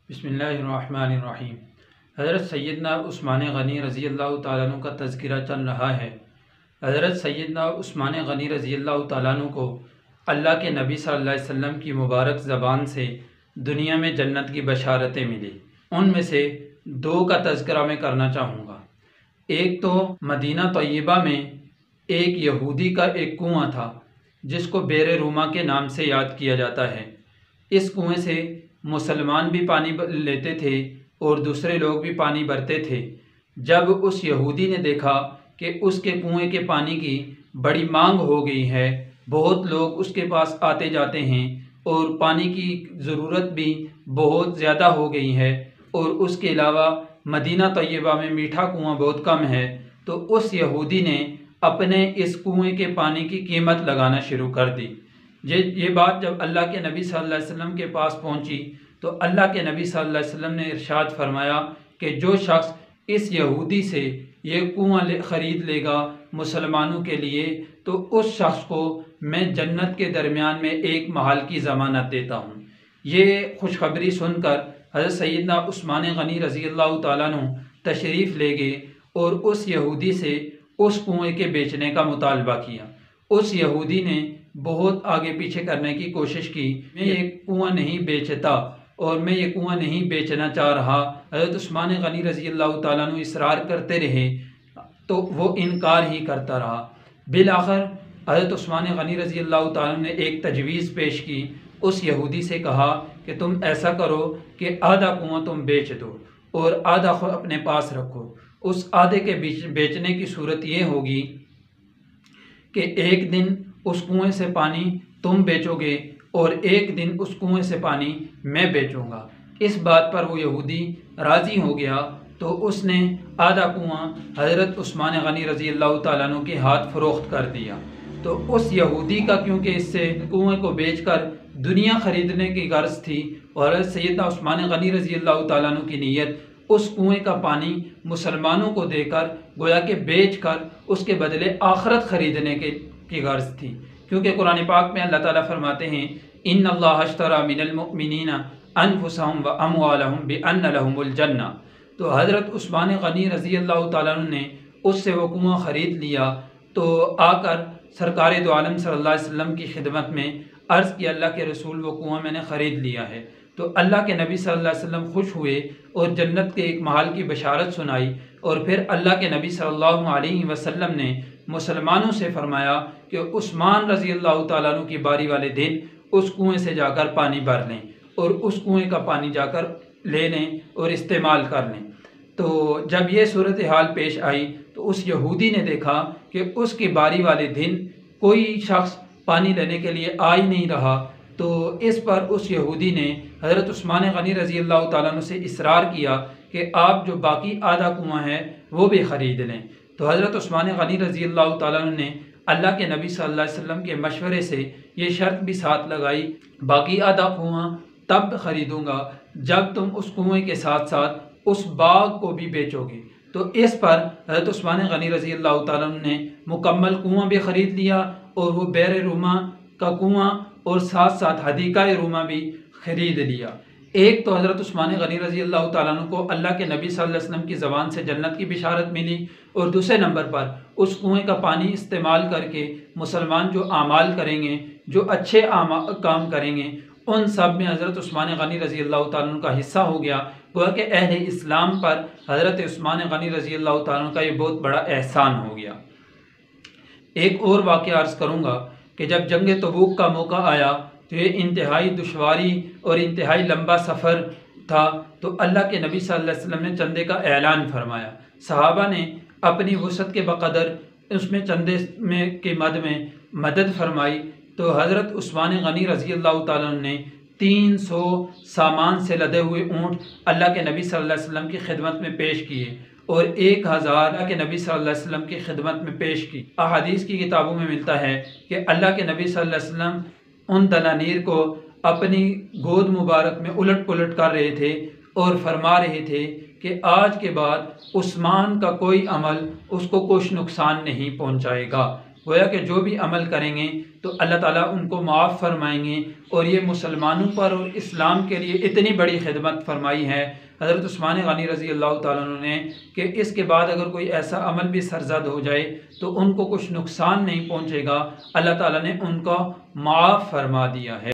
बिस्मिल्लाहिर्रहमानिर्रहीम। हज़रत सैयदना उस्मान गनी रज़ी अल्लाह तआला अन्हु का तज़किरा चल रहा है। हज़रत सैयदना उस्मान गनी रज़ी अल्लाह तआला अन्हु को अल्लाह के नबी सल्लल्लाहु अलैहि वसल्लम की मुबारक ज़बान से दुनिया में जन्नत की बशारतें मिली। उनमें से दो का तज़किरा मैं करना चाहूँगा। एक तो मदीना तय्यबा में एक यहूदी का एक कुआं था जिसको बेर रूमा के नाम से याद किया जाता है। इस कुएं से मुसलमान भी पानी लेते थे और दूसरे लोग भी पानी भरते थे। जब उस यहूदी ने देखा कि उसके कुएं के पानी की बड़ी मांग हो गई है, बहुत लोग उसके पास आते जाते हैं और पानी की ज़रूरत भी बहुत ज़्यादा हो गई है और उसके अलावा मदीना तय्यबा में मीठा कुआं बहुत कम है, तो उस यहूदी ने अपने इस कुएं के पानी की कीमत लगाना शुरू कर दी। ये बात जब अल्लाह के नबी सल्लल्लाहु अलैहि वसल्लम के पास पहुंची तो अल्लाह के नबी सल्लल्लाहु अलैहि वसल्लम ने इरशाद फरमाया कि जो शख्स इस यहूदी से ये कुआं ख़रीद लेगा मुसलमानों के लिए, तो उस शख्स को मैं जन्नत के दरमियान में एक महल की ज़मानत देता हूँ। ये खुशखबरी सुनकर हज़रत सैयदना उस्मान गनी रज़ी अल्लाह तआला अन्हु तशरीफ़ ले गए और उस यहूदी से उस कुएं के बेचने का मुतालबा किया। उस यहूदी ने बहुत आगे पीछे करने की कोशिश की, मैं ये कुआं नहीं बेचता और मैं ये कुआं नहीं बेचना चाह रहा। हज़रत उस्मान गनी रज़ी अल्लाह तआला अन्हु इसरार करते रहे तो वो इनकार ही करता रहा। बिलाखिर हज़रत उस्मान गनी रज़ी अल्लाह तआला अन्हु ने एक तजवीज़ पेश की। उस यहूदी से कहा कि तुम ऐसा करो कि आधा कुआं तुम बेच दो और आधा खुद अपने पास रखो। उस आधे के बीच बेचने की सूरत ये होगी कि एक दिन उस कुएं से पानी तुम बेचोगे और एक दिन उस कुएं से पानी मैं बेचूंगा। इस बात पर वो यहूदी राज़ी हो गया तो उसने आधा कुआं हज़रत उस्मान गनी रज़ी अल्लाह तआला अन्हु के हाथ फ़रोख्त कर दिया। तो उस यहूदी का क्योंकि इससे कुएं को बेचकर दुनिया ख़रीदने की गर्ज थी और हज़रत सैयदना उस्मान गनी रज़ी अल्लाह तआला अन्हु की नीयत उस कुएं का पानी मुसलमानों को देकर गोया के बेच कर उसके बदले आखरत ख़रीदने की गर्ज थी। क्योंकि कुरान पाक में अल्लाह ताला फरमाते हैं, इन्नल्लाह अश्तरा मिनल मुमिनीना अनफुसहुम व अमवालहुम बिअन्न लहुमुल जन्नह। तो हज़रत उस्मान गनी रज़ी अल्लाह तआला अन्हु ने उससे वो कुआं ख़रीद लिया। तो आकर सरकार दो आलम सल्लल्लाहु अलैहि वसल्लम की खिदमत में अर्ज़ किया, अल्लाह के रसूल वो कुआं मैंने ख़रीद लिया है। तो अल्लाह के नबी सल्लल्लाहु अलैहि वसल्लम खुश हुए और जन्नत के एक महल की बशारत सुनाई। और फिर अल्लाह के नबी सल्लल्लाहु अलैहि वसल्लम ने मुसलमानों से फरमाया कि उस्मान रज़ी अल्लाह तआला अन्हु की बारी वाले दिन उस कुएं से जाकर पानी भर लें और उस कुएं का पानी जाकर ले लें और इस्तेमाल कर लें। तो जब ये सूरत हाल पेश आई तो उस यहूदी ने देखा कि उसकी बारी वाले दिन कोई शख्स पानी लेने के लिए आ ही नहीं रहा। तो इस पर उस यहूदी ने हज़रत उस्मान गनी रज़ी अल्लाह तआला अन्हु से इसरार किया कि आप जो बाकी आधा कुआं है वो भी ख़रीद लें। तो हज़रत उस्मान गनी रज़ी अल्लाह तआला अन्हु ने अल्लाह के नबी सल्लल्लाहु अलैहि वसल्लम के मशवरे से ये शर्त भी साथ लगाई, बाकी आधा कुआं तब ख़रीदूँगा जब तुम उस कुएं के साथ साथ उस बाग को भी बेचोगे। तो इस पर हज़रत उस्मान गनी रज़ी अल्लाह तआला अन्हु ने मुकम्मल कुआं भी ख़रीद लिया और वो बेर रूमा का कुआं और साथ साथ हदीका रूमा भी ख़रीद लिया। एक तो हज़रत उस्मान गनी रज़ी अल्लाह तआला अन्हु को अल्लाह के नबी सल्लल्लाहु अलैहि वसल्लम की ज़बान से जन्नत की बिशारत मिली और दूसरे नंबर पर उस कुएं का पानी इस्तेमाल करके मुसलमान जो आमाल करेंगे, जो अच्छे काम करेंगे, उन सब में हज़रत उस्मान गनी रज़ी अल्लाह तआला अन्हु का हिस्सा हो गया। गोया कि अहले इस्लाम पर हज़रत उस्मान गनी रज़ी अल्लाह तआला अन्हु का ये बहुत बड़ा एहसान हो गया। एक और वाक़या अर्ज़ करूँगा कि जब जंग तबूक का मौका आया तो ये इंतहाई दुश्वारी और इंतहाई लंबा सफ़र था। तो अल्लाह के नबी सल्लल्लाहु अलैहि वसल्लम ने चंदे का ऐलान फरमाया। सहाबा ने अपनी वसअत के बक़दर उसमें चंदे में के मद में मदद फरमाई। तो हज़रत उस्मान गनी रज़ी अल्लाह तआला अन्हु ने 300 सामान से लदे हुए ऊँट अल्लाह के नबी सल्लल्लाहु अलैहि वसल्लम की खिदमत में पेश किए और 1000 अल्लाह के नबी सल्लल्लाहु अलैहि वसल्लम की खिदमत में पेश की। अहादीस की किताबों में मिलता है कि अल्लाह के नबी सल्लल्लाहु अलैहि वसल्लम उन दनानीर को अपनी गोद मुबारक में उलट पुलट कर रहे थे और फरमा रहे थे कि आज के बाद उस्मान का कोई अमल उसको कुछ नुकसान नहीं पहुंचाएगा। गोया कि जो भी अमल करेंगे तो अल्लाह ताला उनको माफ़ फरमाएंगे। और ये मुसलमानों पर और इस्लाम के लिए इतनी बड़ी खिदमत फरमाई है हज़रत उस्मान गनी रज़ी अल्लाह ताला अन्हु ने कि इसके बाद अगर कोई ऐसा अमल भी सरज़द हो जाए तो उनको कुछ नुकसान नहीं पहुँचेगा, अल्लाह ताला ने उनको माफ़ फरमा दिया है।